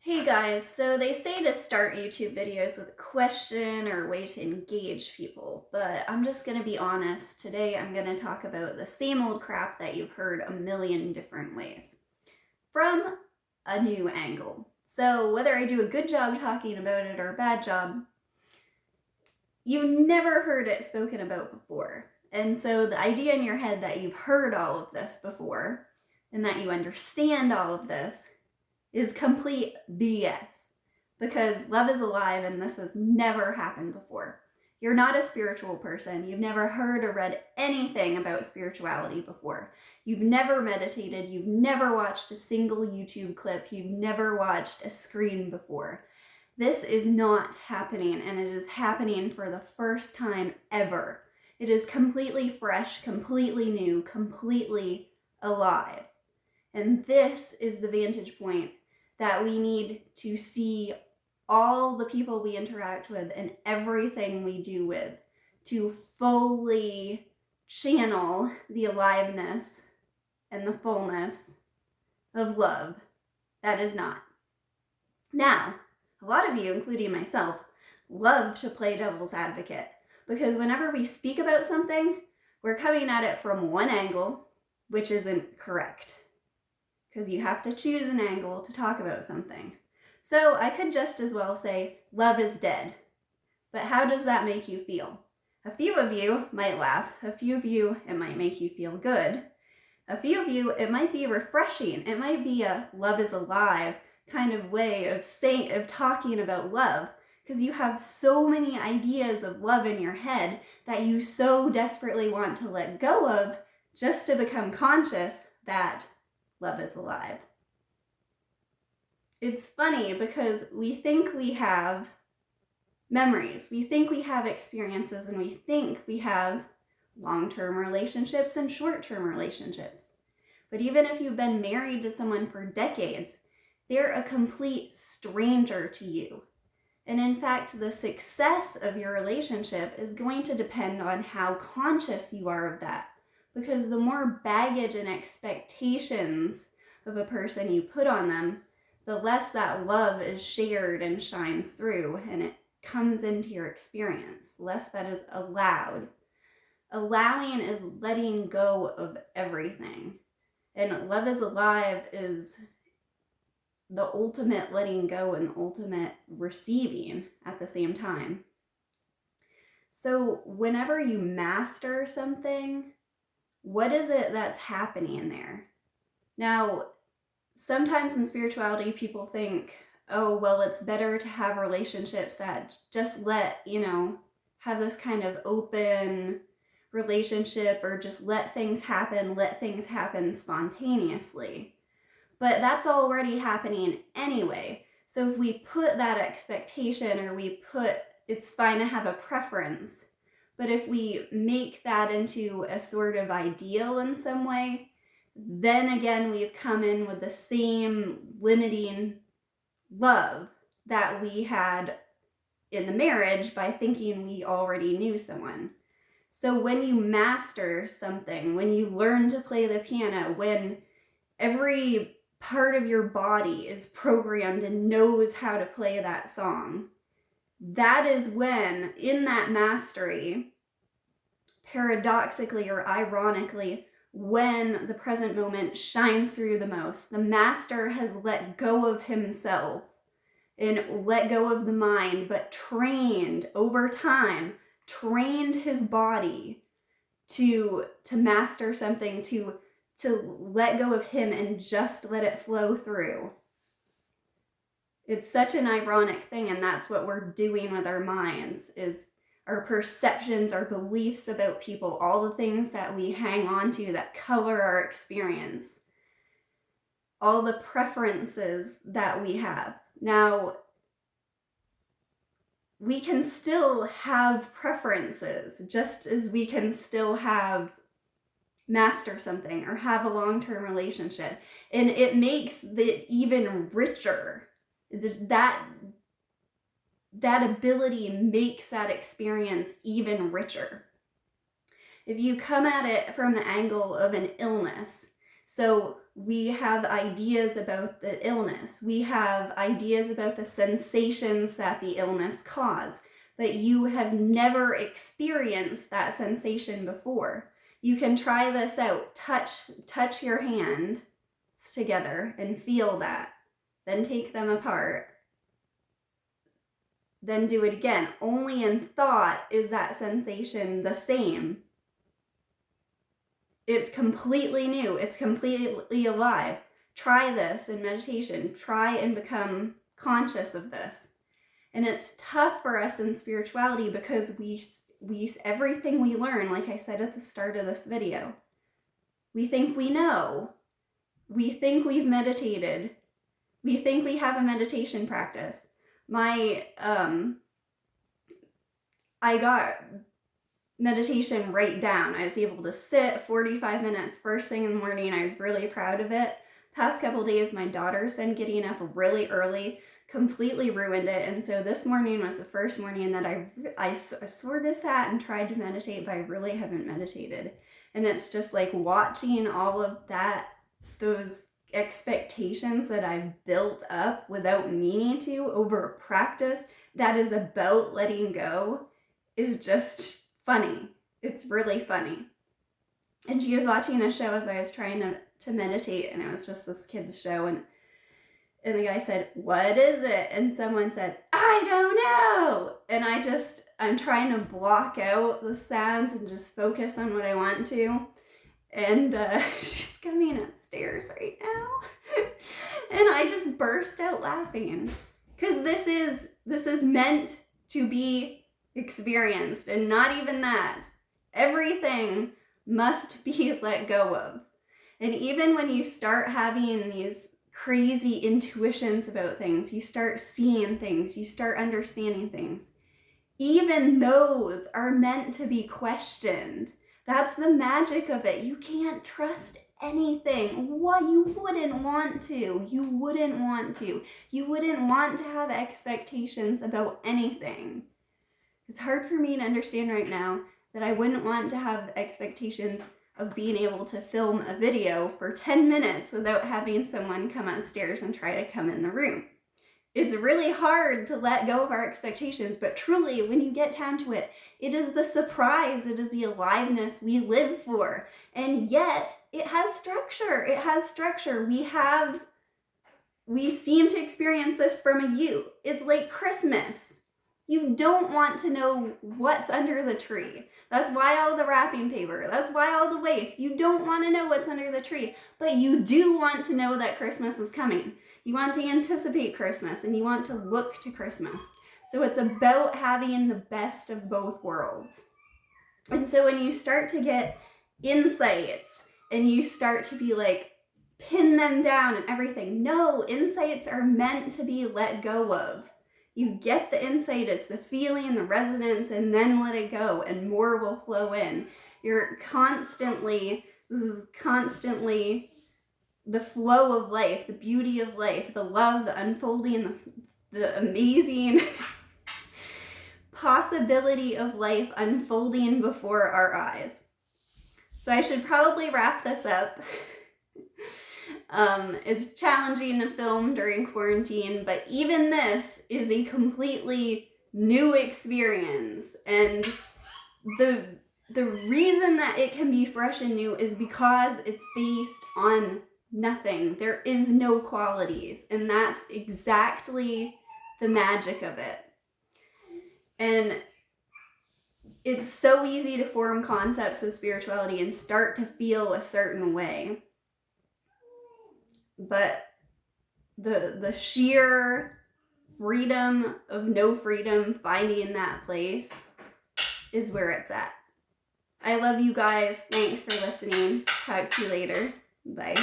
Hey guys, so they say to start YouTube videos with a question or a way to engage people, but I'm just gonna be honest. Today I'm gonna talk about the same old crap that you've heard a million different ways from a new angle. So whether I do a good job talking about it or a bad job, you never heard it spoken about before. And so the idea in your head that you've heard all of this before and that you understand all of this is complete BS, because love is alive and this has never happened before. You're not a spiritual person. You've never heard or read anything about spirituality before. You've never meditated. You've never watched a single YouTube clip. You've never watched a screen before. This is not happening, and it is happening for the first time ever. It is completely fresh, completely new, completely alive. And this is the vantage point that we need to see all the people we interact with and everything we do with to fully channel the aliveness and the fullness of love that is not. Now, a lot of you, including myself, love to play devil's advocate, because whenever we speak about something, we're coming at it from one angle, which isn't correct, because you have to choose an angle to talk about something. So I could just as well say, love is dead. But how does that make you feel? A few of you might laugh. A few of you, it might make you feel good. A few of you, it might be refreshing. It might be a love is alive kind of way of talking about love, because you have so many ideas of love in your head that you so desperately want to let go of, just to become conscious that love is alive. It's funny because we think we have memories, we think we have experiences, and we think we have long-term relationships and short-term relationships. But even if you've been married to someone for decades, they're a complete stranger to you. And in fact, the success of your relationship is going to depend on how conscious you are of that. Because the more baggage and expectations of a person you put on them, the less that love is shared and shines through and it comes into your experience, less that is allowed. Allowing is letting go of everything. And love is alive is the ultimate letting go and the ultimate receiving at the same time. So whenever you master something, what is it that's happening there? Now, sometimes in spirituality, people think, oh, well, it's better to have relationships that just have this kind of open relationship, or just let things happen spontaneously. But that's already happening anyway. So if we put that expectation, or it's fine to have a preference, but if we make that into a sort of ideal in some way, then again, we've come in with the same limiting love that we had in the marriage by thinking we already knew someone. So when you master something, when you learn to play the piano, when every part of your body is programmed and knows how to play that song, that is when, in that mastery, paradoxically or ironically, when the present moment shines through the most. The master has let go of himself and let go of the mind, but trained over time, trained his body to master something, to let go of him and just let it flow through. It's such an ironic thing, and that's what we're doing with our minds, is our perceptions, our beliefs about people, all the things that we hang on to that color our experience, all the preferences that we have. Now, we can still have preferences, just as we can still master something or have a long-term relationship. And it makes it even richer. That ability makes that experience even richer. If you come at it from the angle of an illness, so We have ideas about the illness. We have ideas about the sensations that the illness cause, but you have never experienced that sensation before. You can try this out. Touch your hands together and feel that. Then take them apart. Then do it again. Only in thought is that sensation the same. It's completely new. It's completely alive. Try this in meditation. Try and become conscious of this. And it's tough for us in spirituality because we everything we learn, like I said at the start of this video, we think we know. We think we've meditated. We think we have a meditation practice. I got meditation right down. I was able to sit 45 minutes first thing in the morning. I was really proud of it. Past couple days, my daughter's been getting up really early, completely ruined it. And so this morning was the first morning that I sort of sat and tried to meditate, but I really haven't meditated. And it's just like watching all of that, those expectations that I've built up without meaning to over a practice that is about letting go is just funny. It's really funny. And she was watching a show as I was trying to meditate, and it was just this kid's show, and the guy said, "What is it?" And someone said, "I don't know." And I'm trying to block out the sounds and just focus on what I want to. And she's coming upstairs right now. And I just burst out laughing. Because this is meant to be experienced, and not even that. Everything must be let go of. And even when you start having these crazy intuitions about things, you start seeing things, you start understanding things, even those are meant to be questioned. That's the magic of it. You can't trust anything. What you wouldn't want to. You wouldn't want to. You wouldn't want to have expectations about anything. It's hard for me to understand right now that I wouldn't want to have expectations of being able to film a video for 10 minutes without having someone come upstairs and try to come in the room. It's really hard to let go of our expectations, but truly, when you get down to it, it is the surprise, it is the aliveness we live for. And yet, it has structure. It has structure. We seem to experience this from a youth. It's like Christmas. You don't want to know what's under the tree. That's why all the wrapping paper. That's why all the waste. You don't want to know what's under the tree, but you do want to know that Christmas is coming. You want to anticipate Christmas, and you want to look to Christmas. So it's about having the best of both worlds. And so when you start to get insights and you start to be like, pin them down and everything. No, insights are meant to be let go of. You get the insight, it's the feeling, the resonance, and then let it go, and more will flow in. This is constantly the flow of life, the beauty of life, the love, the unfolding, the amazing possibility of life unfolding before our eyes. So I should probably wrap this up. It's challenging to film during quarantine, but even this is a completely new experience. And the reason that it can be fresh and new is because it's based on nothing. There is no qualities, and that's exactly the magic of it. And it's so easy to form concepts of spirituality and start to feel a certain way. But the sheer freedom of no freedom, finding that place, is where it's at. I love you guys. Thanks for listening. Talk to you later. Bye.